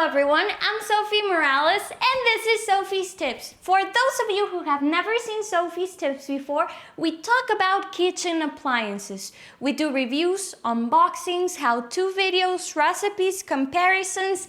everyone, I'm Sophie Morales and this is Sophie's Tips. For those of you who have never seen Sophie's Tips before, we talk about kitchen appliances. We do reviews, unboxings, how-to videos, recipes, comparisons,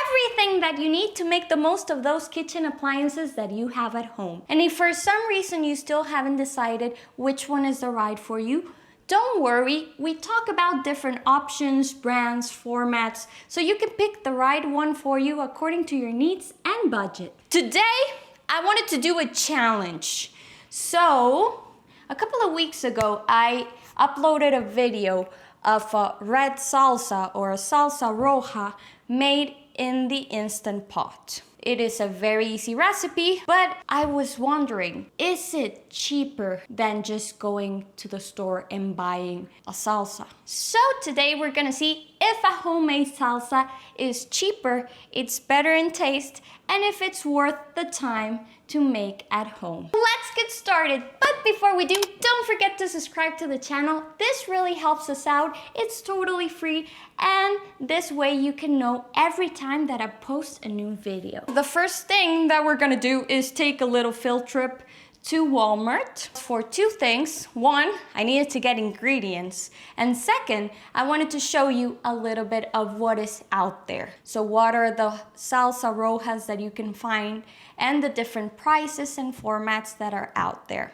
everything that you need to make the most of those kitchen appliances that you have at home. And if for some reason you still haven't decided which one is the right for you, don't worry, we talk about different options, brands, formats, so you can pick the right one for you according to your needs and budget. Today, I wanted to do a challenge. So, a couple of weeks ago, I uploaded a video of a red salsa or a salsa roja made in the Instant Pot. It is a very easy recipe, but I was wondering, is it cheaper than just going to the store and buying a salsa? So today we're gonna see if a homemade salsa is cheaper, it's better in taste, and if it's worth the time to make at home. Let's get started. But before we do, don't forget to subscribe to the channel. This really helps us out. It's totally free, and this way you can know every time that I post a new video. The first thing that we're gonna do is take a little field trip to Walmart for two things. One, I needed to get ingredients. And second, I wanted to show you a little bit of what is out there. So what are the salsa rojas that you can find and the different prices and formats that are out there.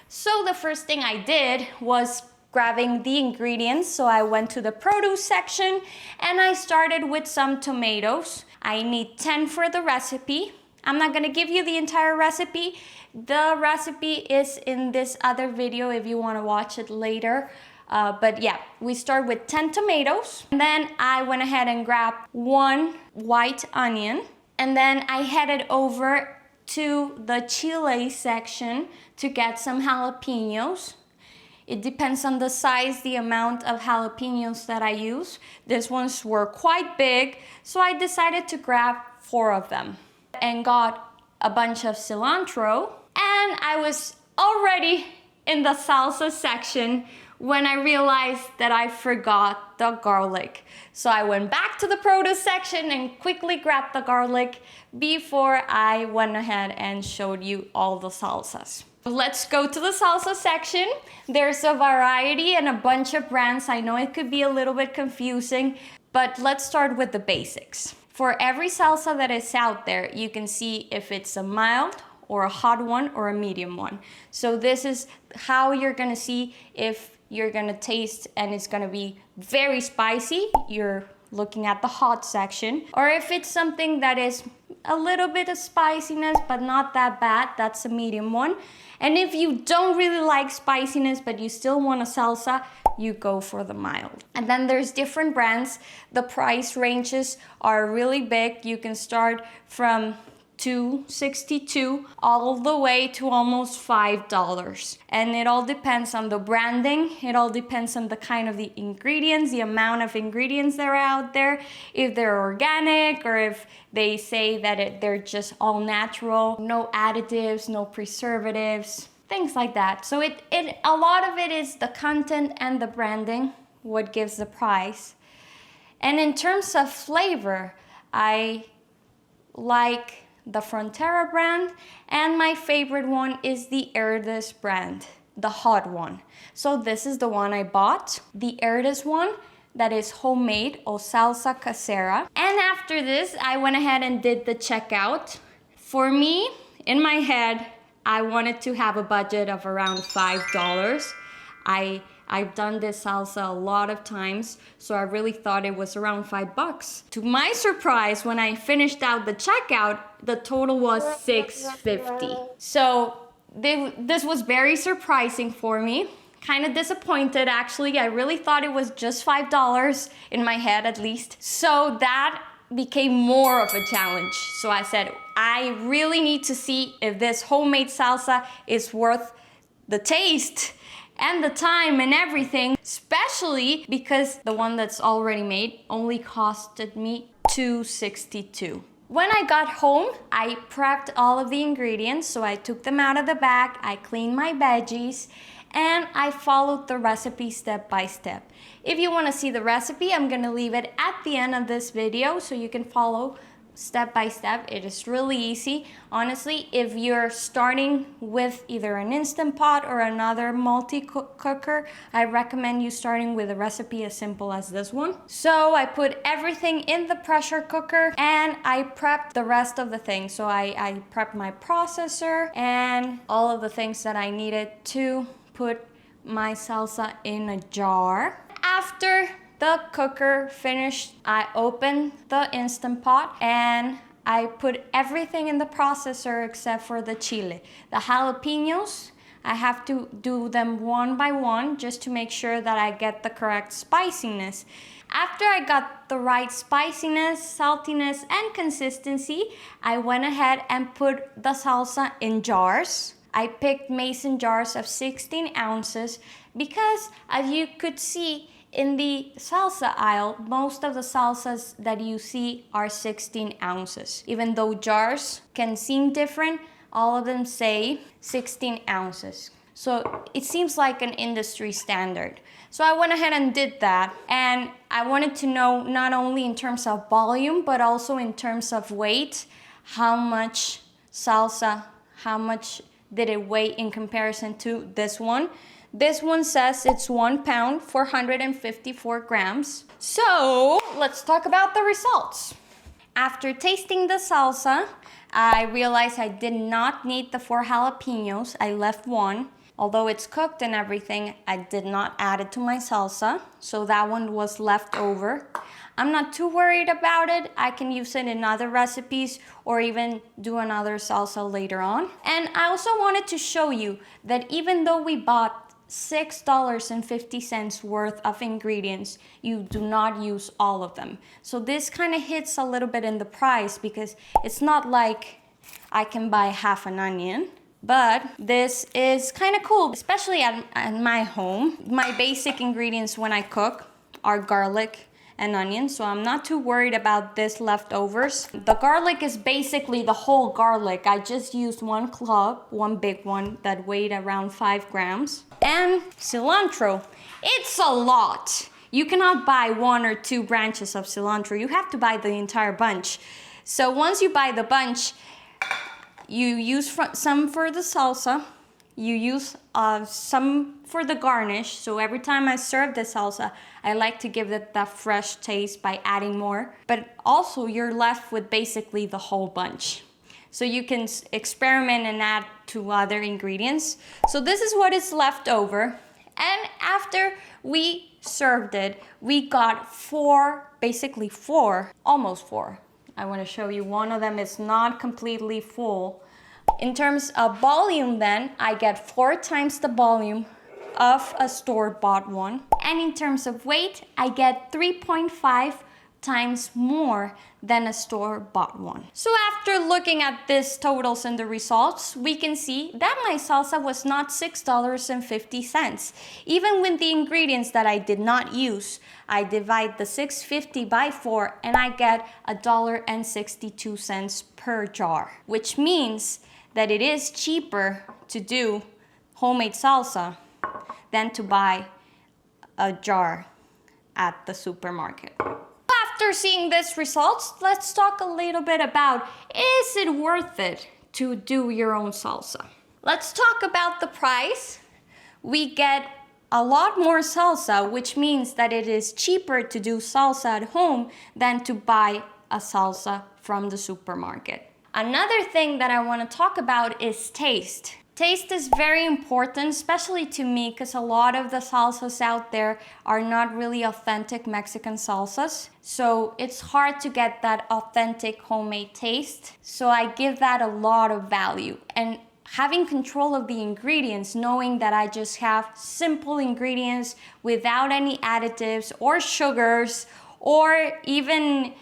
So the first thing I did was grabbing the ingredients. So I went to the produce section and I started with some tomatoes. I need 10 for the recipe. I'm not gonna give you the entire recipe. The recipe is in this other video if you wanna watch it later. But yeah, we start with 10 tomatoes. And then I went ahead and grabbed 1 white onion. And then I headed over to the chile section to get some jalapenos. It depends on the size, the amount of jalapenos that I use. These ones were quite big, so I decided to grab 4 of them. And got a bunch of cilantro. And I was already in the salsa section when I realized that I forgot the garlic. So I went back to the produce section and quickly grabbed the garlic before I went ahead and showed you all the salsas. Let's go to the salsa section. There's a variety and a bunch of brands. I know it could be a little bit confusing, but let's start with the basics. For every salsa that is out there, you can see if it's a mild or a hot one or a medium one. So this is how you're gonna see if you're gonna taste and it's gonna be very spicy, you're looking at the hot section. Or if it's something that is a little bit of spiciness but not that bad, that's a medium one. And if you don't really like spiciness but you still want a salsa, you go for the mild. And then there's different brands. The price ranges are really big. You can start from $2.62 all the way to almost $5. And it all depends on the branding. It all depends on the kind of the ingredients, the amount of ingredients that are out there, if they're organic or if they say that they're just all natural, no additives, no preservatives, things like that. So a lot of it is the content and the branding, what gives the price. And in terms of flavor, I like the Frontera brand, and my favorite one is the Herdez brand, the hot one. So this is the one I bought, the Herdez one that is homemade or salsa casera. And after this, I went ahead and did the checkout. For me, in my head, I wanted to have a budget of around $5. I've done this salsa a lot of times, so I really thought it was around $5. To my surprise, when I finished out the checkout, the total was $6.50. So this was very surprising for me. Kind of disappointed actually. I really thought it was just $5 in my head at least. So that became more of a challenge. So I said, I really need to see if this homemade salsa is worth the taste and the time and everything, especially because the one that's already made only costed me $2.62. When I got home, I prepped all of the ingredients, so I took them out of the bag, I cleaned my veggies, and I followed the recipe step by step. If you want to see the recipe, I'm going to leave it at the end of this video so you can follow step by step. It is really easy. Honestly, if you're starting with either an Instant Pot or another multi-cooker, I recommend you starting with a recipe as simple as this one. So I put everything in the pressure cooker and I prepped the rest of the things. So I prepped my processor and all of the things that I needed to put my salsa in a jar. After the cooker finished, I opened the Instant Pot and I put everything in the processor except for the chile. The jalapenos, I have to do them one by one just to make sure that I get the correct spiciness. After I got the right spiciness, saltiness, and consistency, I went ahead and put the salsa in jars. I picked mason jars of 16 ounces because, as you could see, in the salsa aisle, most of the salsas that you see are 16 ounces. Even though jars can seem different, all of them say 16 ounces. So it seems like an industry standard. So I went ahead and did that. And I wanted to know not only in terms of volume, but also in terms of weight, how much salsa, how much did it weigh in comparison to this one. This one says it's 1 pound, 454 grams. So let's talk about the results. After tasting the salsa, I realized I did not need the 4 jalapenos. I left one. Although it's cooked and everything, I did not add it to my salsa. So that one was left over. I'm not too worried about it. I can use it in other recipes or even do another salsa later on. And I also wanted to show you that even though we bought $6.50 worth of ingredients, you do not use all of them. So this kind of hits a little bit in the price because it's not like I can buy half an onion, but this is kind of cool, especially at my home. My basic ingredients when I cook are garlic and onion, so I'm not too worried about this leftovers. The garlic is basically the whole garlic. I just used 1 clove, one big one that weighed around 5 grams. And cilantro, it's a lot. You cannot buy 1 or 2 branches of cilantro. You have to buy the entire bunch. So once you buy the bunch, you use some for the salsa. You use some for the garnish. So every time I serve the salsa, I like to give it that fresh taste by adding more. But also you're left with basically the whole bunch. So you can experiment and add to other ingredients. So this is what is left over. And after we served it, we got 4, basically 4, almost 4. I want to show you one of them is not completely full. In terms of volume then, I get 4 times the volume of a store-bought one. And in terms of weight, I get 3.5 times more than a store-bought one. So after looking at these totals and the results, we can see that my salsa was not $6.50. Even with the ingredients that I did not use, I divide the $6.50 by 4 and I get $1.62 per jar, which means that it is cheaper to do homemade salsa than to buy a jar at the supermarket. After seeing these results, let's talk a little bit about, is it worth it to do your own salsa? Let's talk about the price. We get a lot more salsa, which means that it is cheaper to do salsa at home than to buy a salsa from the supermarket. Another thing that I want to talk about is taste. Taste is very important, especially to me, because a lot of the salsas out there are not really authentic Mexican salsas. So it's hard to get that authentic homemade taste. So I give that a lot of value. And having control of the ingredients, knowing that I just have simple ingredients without any additives or sugars or even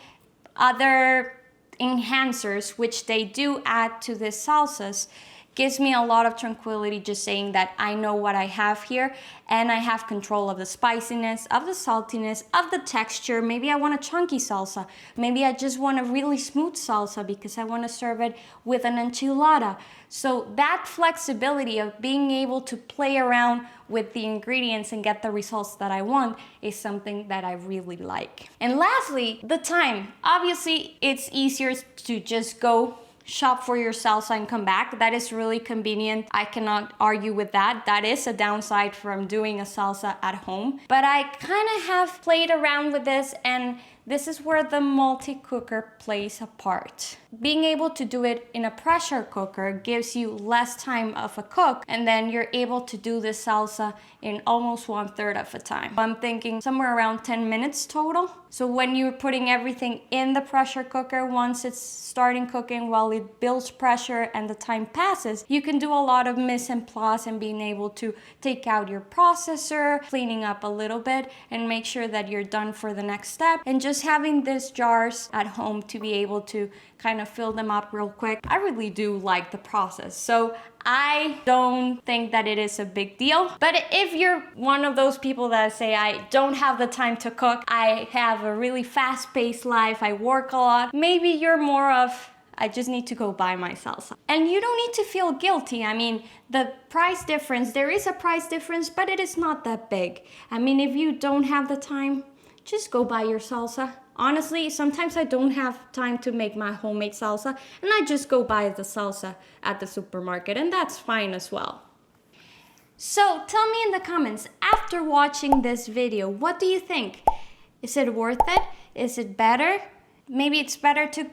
other enhancers, which they do add to the salsas, gives me a lot of tranquility just saying that I know what I have here and I have control of the spiciness, of the saltiness, of the texture. Maybe I want a chunky salsa. Maybe I just want a really smooth salsa because I want to serve it with an enchilada. So that flexibility of being able to play around with the ingredients and get the results that I want is something that I really like. And lastly, the time. Obviously, it's easier to just go shop for your salsa and come back. That is really convenient. I cannot argue with that. That is a downside from doing a salsa at home. But I kind of have played around with this, and this is where the multi-cooker plays a part. Being able to do it in a pressure cooker gives you less time of a cook, and then you're able to do the salsa in almost 1/3 of the time. I'm thinking somewhere around 10 minutes total. So when you're putting everything in the pressure cooker, once it's starting cooking, while it builds pressure and the time passes, you can do a lot of mise en place and being able to take out your processor, cleaning up a little bit, and make sure that you're done for the next step. And just having these jars at home to be able to kind of fill them up real quick, I really do like the process. So I don't think that it is a big deal. But if you're one of those people that say, I don't have the time to cook, I have a really fast-paced life, I work a lot, maybe you're more of, I just need to go buy my salsa. And you don't need to feel guilty. I mean, the price difference, there is a price difference, but it is not that big. I mean, if you don't have the time, just go buy your salsa. Honestly, sometimes I don't have time to make my homemade salsa, and I just go buy the salsa at the supermarket, and that's fine as well. So tell me in the comments, after watching this video, what do you think? Is it worth it? Is it better? Maybe it's better to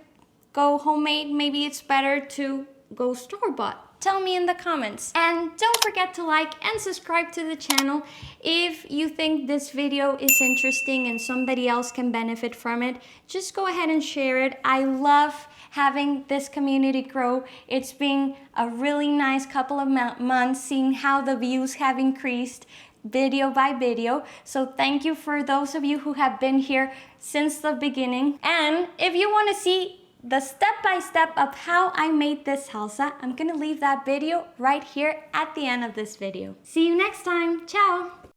go homemade, maybe it's better to go store-bought. Tell me in the comments. And don't forget to like and subscribe to the channel. If you think this video is interesting and somebody else can benefit from it, just go ahead and share it. I love having this community grow. It's been a really nice couple of months seeing how the views have increased video by video. So thank you for those of you who have been here since the beginning. And if you want to see the step-by-step of how I made this salsa, I'm gonna leave that video right here at the end of this video. See you next time. Ciao!